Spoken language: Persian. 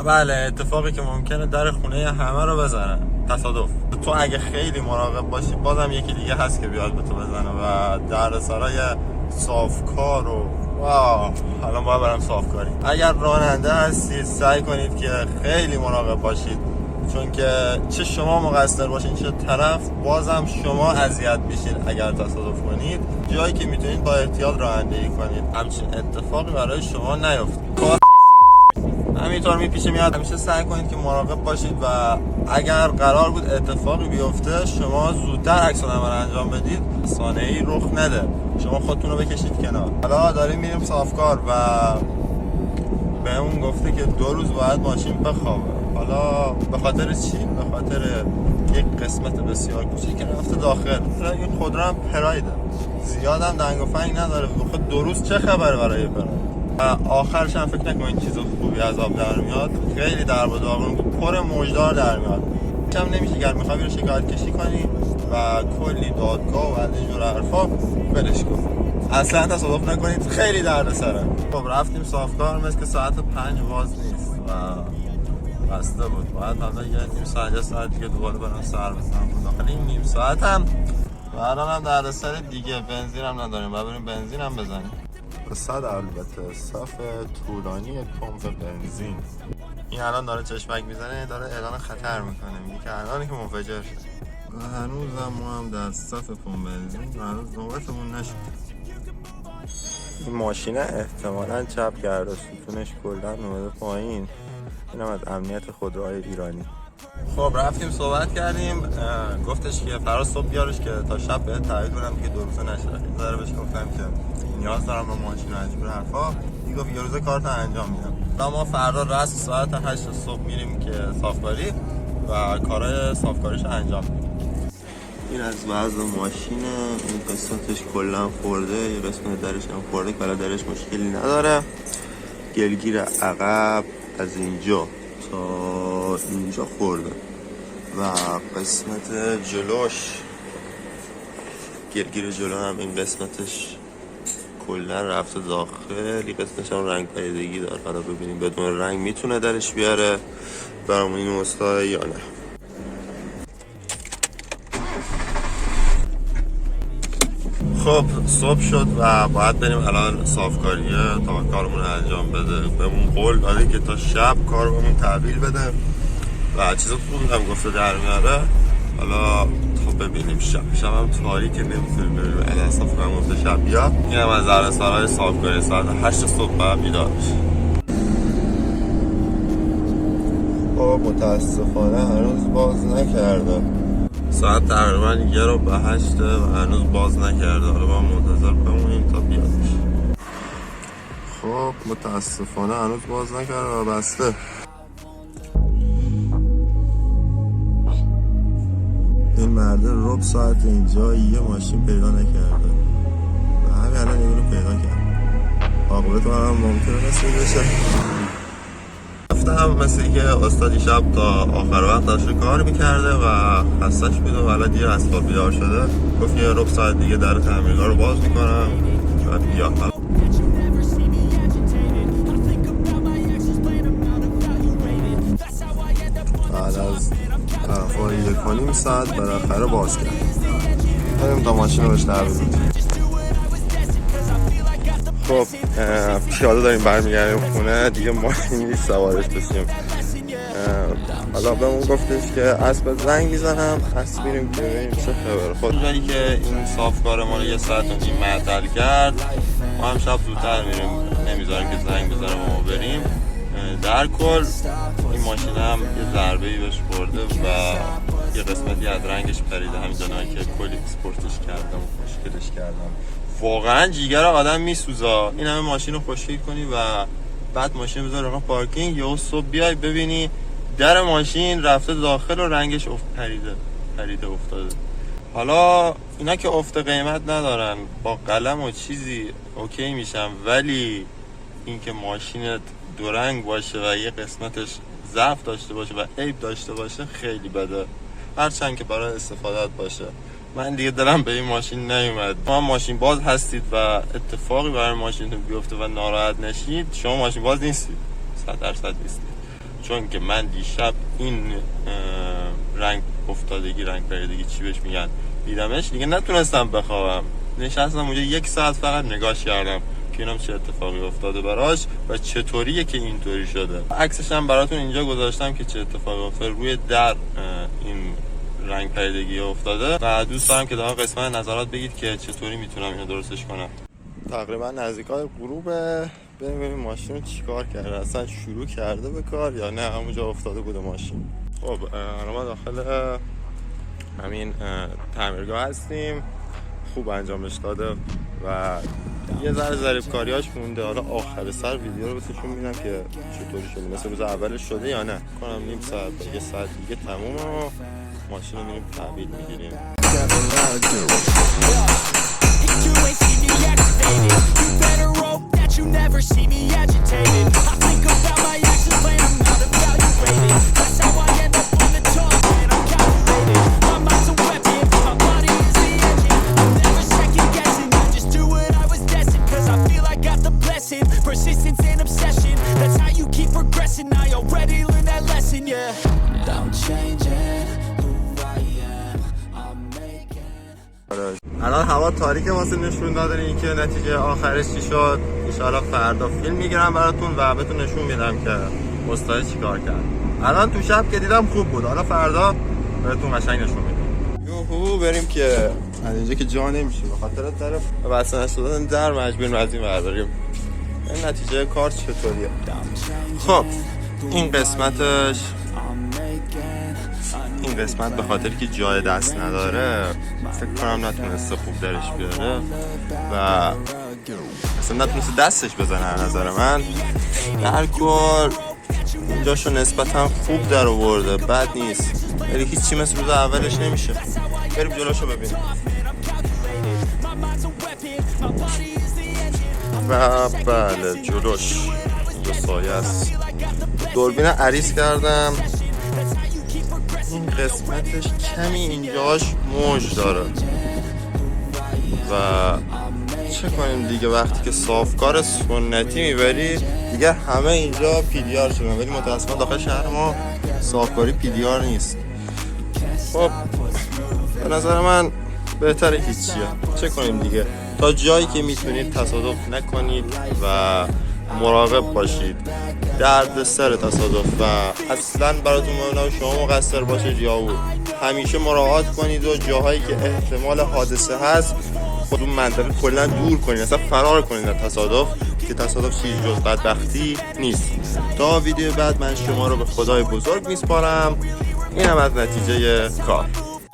بله، اتفاقی که ممکنه در خونه همه رو بزنه، تصادف. تو اگه خیلی مراقب باشی بازم یکی دیگه هست که بیاد به تو بزنه و دردسرای صافکار و واو، الان باید برم صافکاری. اگر راننده هستید سعی کنید که خیلی مراقب باشید، چون که چه شما مقصر باشین چه طرف، بازم شما اذیت میشین اگر تصادف کنید. جایی که میتونید با احتیاط رانندگی کنید، همچین اتفاقی برای شما نیفته. همینطور میپیشه میاد. همیشه سعی کنید که مراقب باشید و اگر قرار بود اتفاقی بیفته شما زودتر عکس العمل انجام بدید، صحنه‌ای رخ نده، شما خودتون رو بکشید کنار. حالا داریم میریم صافکار و بهمون گفته که 2 روز باید ماشین بخوابه. حالا به خاطر چی؟ به خاطر یک قسمت بسیار کوچیک که رفته داخل. این خودرو هم پرایده، زیادم دنگ و فنگ نداره. بخاطر 2 روز چه خبره برای پراید؟ آخرش هم فکر نکنید چیز خوبی از آب در میاد. خیلی درب و داغون، پر موجدار در میاد. هم نمیشه گر میخوای رو شکایت کشی کنی و کلی دادگاه و از اینجور حرفا، ولش کن، اصلا تصادف نکنید، خیلی دردسره. خب رفتیم صافکار، مثل که ساعت 5 باز نیست و بسته بود. باید حالا یه نیم ساعت دیگه دوباره برام سر بزنم داخل این نیم ساعت هم و الان هم دردسر دیگه. بنزین هم نداریم، باید بریم بنزین هم بزنیم. صد البته صف طولانی پمپ بنزین. این الان داره چشمک میزنه، داره اعلان خطر میکنه، میگه که الان که منفجر شد. و هنوزم ما هم در صف پمپ بنزین و هنوز نوبتمون نشد. این ماشینه احتمالاً چپ کرده، ستونش کلا اومده پایین. این هم از امنیت خودروهای ایرانی. خب رفتیم صحبت کردیم، گفتش که فراز صبح بیارش که تا شب بهت تحویل بدم که 2 روزه نشه. یه ذره بهش گفتم که نیاز دارم به ماشین و اینجور حرفا. دیگه گفت 1 روزه کارتو انجام میدم. و ما فردا رس ساعت 8 صبح میریم که صافکاری و کارهای صافکاریش انجام میدیم. این از وضع ماشینه. این قسمتش کلا خورده، یه قسمت درش هم خورده که درش مشکلی نداره. گلگیر عقب از اینجا تا اینجا خورده و قسمت جلوش، گلگیر جلو هم این قسمتش کلا رفته داخل. این قسمتش هم رنگ پریدگی داره. حالا ببینیم بدون رنگ میتونه درش بیاره برامون این مسئله یا نه. خب صبح شد و باید بریم الان صافکاریه تا کارمون رو انجام بده. بهمون قول داده که تا شب کار بهمون تحویل بده و چیزا خوبی هم گفته در میاره. حالا تا ببینیم شب هم تاریکه، نمیتونیم بریم الان صافکاری گفته شب بیا. این هم از دردسرای صافکاری ساعت 8 صبح باید بیدار بشه. خب متاسفانه هنوز باز نکرده. ساعت تقریبا 7:50 و هنوز باز نکرده. حالا با منتظر بمونیم تا بیاد. خب متاسفانه هنوز باز نکرده و بسته. این مرده ربع ساعت اینجا یه ماشین پیدا نکرده و همین الان یه دونه پیدا کرد. عاقبت هم ممکنه نسید بشه. هم مثل که استادی شب تا آخر وقت داشته کار میکرده و خستش بوده و الان دیر از خواب بیدار شده. گفت یه ربع ساعت دیگه در تعمیرگاه رو باز میکنم و بیا. بعد از طرفا 1.5 ساعت بالاخره باز کرد. بریم تا ماشین رو بهش تحویل بدیم. خب پیاده داریم برمیگردیم خونه دیگه، ماشین نیست سوارش بشیم. حالا بهمون گفتش که اسب زنگ میزنم، اسب میریم که ببینیم چه خبره. خود داری که این صافکار ما رو 1.5 ساعت معطل کرد، ما هم شب زودتر میریم، نمیذاریم که زنگ بزنم و ما بریم. در کل این ماشین هم یه ضربه‌ای بهش خورده و یه قسمتی از رنگش پریده. همین جنایی که کلی اسپورتش کردم و خوشگلش کردم. واقعا جیگر آدم میسوزا این همه ماشین رو خوشگل کنی و بعد ماشین بذاری راه پارکینگ، یا صبح بیای ببینی در ماشین رفته داخل و رنگش پریده افتاده. حالا اینا که افت قیمت ندارن، با قلم و چیزی اوکی میشم، ولی این که ماشینت دو رنگ باشه و یه قسمتش ضعف داشته باشه و عیب داشته باشه خیلی بده، هرچند که برای استفادت باشه. من دیگه دلم به این ماشین نیومد. شما ماشین باز هستید و اتفاقی برای ماشینتون بیفته و ناراحت نشید، شما ماشین باز نیستید، 100% نیستید. چون که من دیشب این رنگ افتادگی، رنگ پریدگی چی بهش میگن، دیدمش دیگه نتونستم بخوابم. نشستم اونجا 1 ساعت فقط نگاش کردم که اینم چه اتفاقی افتاده براش و چطوریه که اینطوری شده. عکسش هم براتون اینجا گذاشتم که چه اتفاقی افتاده. روی در این رنگ پریدگی افتاده و دوست دارم که در قسمت نظرات بگید که چطوری میتونم اینو درستش کنم. تقریبا نزدیکای غروبه. ببینیم ماشین رو چیکار کرده، اصلا شروع کرده به کار یا نه همونجا افتاده بوده ماشین. خب الان ما داخل همین تعمیرگاه هستیم. خوب انجامش داده و یه ذره ظریف کاریاش مونده. حالا آخر سر ویدیو رو بهتون میدم که چطوری شده، مثل روز اولش شده یا نه. کنم نیم ساعت تا 1 ساعت دیگه تمومه و ماشین رو میریم تحویل میگیریم. Persistence and obsession, that's how you keep progressing. I already learned that lesson, yeah. I'm changing who I am, I'm making. الان هوا تاریکه واسه نشون دادن این که نتیجه آخرش چی شد. ان شاءالله فردا فیلم میگیرم براتون و بهتون نشون میدم که استاد چیکار کرد. الان تو شب که دیدم خوب بود، حالا فردا بهتون قشنگ نشون میدم. یوهو بریم که از اینجا که جا نمیشه به خاطر طرف واسه نشدن در مجبوریم از این ور بریم. این نتیجه کار چطوریه؟ خب این قسمت به خاطر که جای دست نداره فکر کنم نتونسته خوب درش بیاره و اصلا نتونسته دستش بزنه. از نظر من در کل اینجاشو نسبتا خوب در آورده، بد نیست، ولی هیچی مثل روز اولش نمیشه. بریم جلوشو ببینیم. و بله جلوش اینجا سایه است. دوربین عریض کردم. این قسمتش کمی اینجاش موج داره و چه کنیم دیگه، وقتی که صافکار سنتی میبری دیگه همه اینجا پیلیار شدن، ولی متاسفانه داخل شهر ما صافکاری پیلیار نیست. خب به نظر من بهتره هیچیه. چه کنیم دیگه، تا جایی که میتونید تصادف نکنید و مراقب باشید. درد سر تصادف و اصلا براتون مهم شما مقصر باشید یا او. همیشه مراعات کنید و جاهایی که احتمال حادثه هست خود اون منطقه کلا دور کنید، اصلا فرار کنید از تصادف، که تصادف چیزی جز بدبختی نیست. تا ویدیو بعد من شما رو به خدای بزرگ میسپارم. اینم از نتیجه کار.